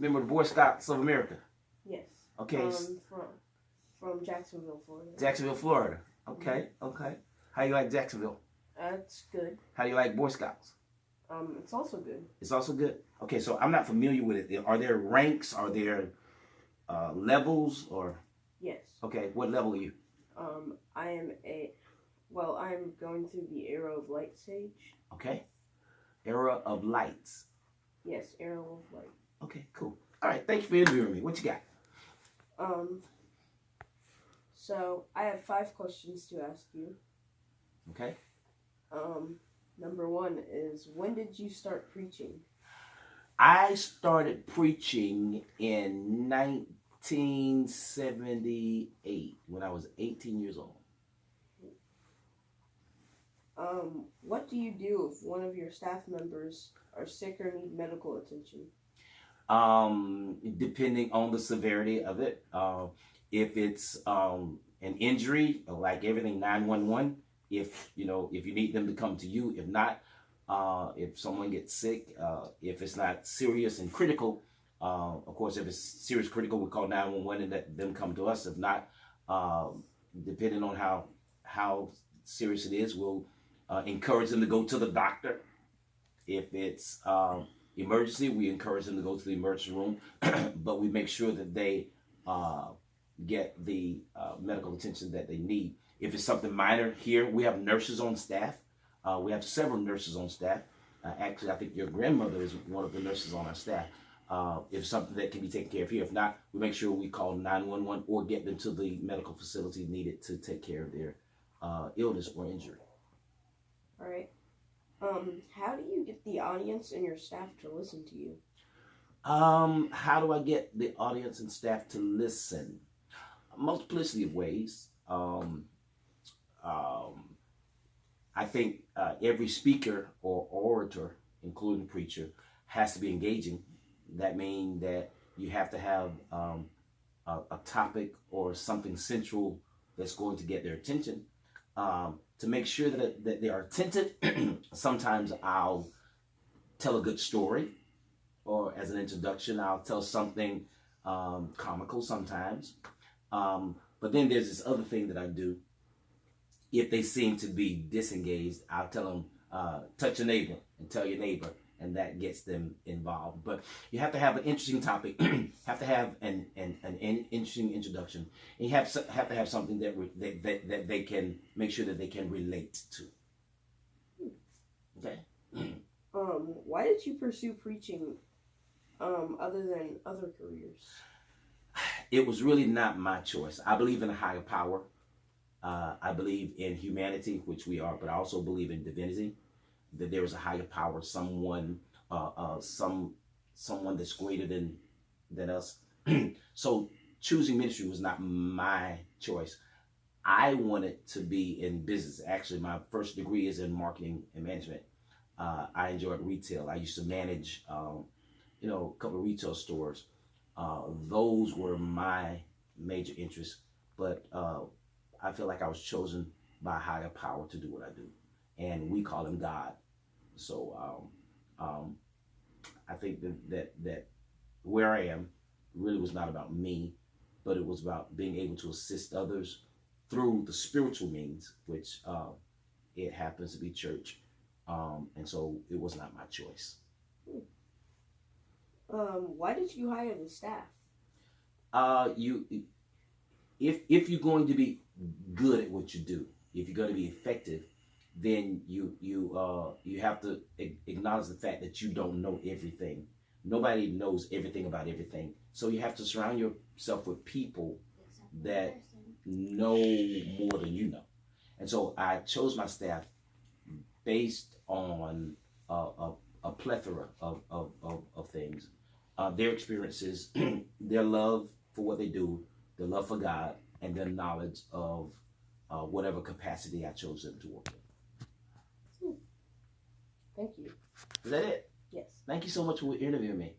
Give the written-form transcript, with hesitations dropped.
member of the Boy Scouts of America? Yes. Okay. From Jacksonville, Florida. Jacksonville, Florida. Okay, okay. How you like Jacksonville? It's good. How do you like Boy Scouts? It's also good. It's also good. Okay, so I'm not familiar with it. Are there ranks? Are there levels? Or yes. Okay, what level are you? I'm going through the Era of Light stage. Okay, Era of Lights. Yes, Era of Light. Okay, cool. All right, thank you for interviewing me. What you got? So I have 5 questions to ask you. Okay. Number 1 is, when did you start preaching? I started preaching in 1978 when I was 18 years old. What do you do if one of your staff members are sick or need medical attention? Depending on the severity of it. If it's an injury, like everything 911, if you need them to come to you. If not, if someone gets sick, if it's not serious and critical, of course, if it's serious critical, we call 911 and let them come to us. If not, depending on how serious it is, we'll encourage them to go to the doctor. If it's emergency, we encourage them to go to the emergency room, but we make sure that they get the medical attention that they need. If it's something minor, here we have nurses on staff. We have several nurses on staff. Actually, I think your grandmother is one of the nurses on our staff. If it's something that can be taken care of here, if not, we make sure we call 911 or get them to the medical facility needed to take care of their illness or injury. All right. How do you get the audience and your staff to listen to you? How do I get the audience and staff to listen? Multiplicity of ways. I think every speaker or orator, including preacher, has to be engaging. That means that you have to have a topic or something central that's going to get their attention. To make sure that they are attentive, sometimes I'll tell a good story, or as an introduction, I'll tell something comical sometimes. But then there's this other thing that I do. If they seem to be disengaged, I'll tell them, touch your neighbor and tell your neighbor, and that gets them involved. But you have to have an interesting topic, have to have an interesting introduction, and you have to have something that they can make sure that they can relate to. Okay. Why did you pursue preaching other than other careers? It was really not my choice. I believe in a higher power. I believe in humanity, which we are, but I also believe in divinity, that there is a higher power, someone that's greater than us. So choosing ministry was not my choice. I wanted to be in business. Actually, my first degree is in marketing and management. I enjoyed retail. I used to manage, a couple of retail stores. Those were my major interests, but I feel like I was chosen by a higher power to do what I do, and we call him God. So I think that where I am really was not about me, but it was about being able to assist others through the spiritual means, which it happens to be church, and so it was not my choice. Why did you hire the staff? If you're going to be good at what you do, if you're going to be effective, then you have to acknowledge the fact that you don't know everything. Nobody knows everything about everything. So you have to surround yourself with people that know more than you know. And so I chose my staff based on a plethora of things. Their experiences, their love for what they do, their love for God, and their knowledge of whatever capacity I chose them to work in. Thank you. Is that it? Yes. Thank you so much for interviewing me.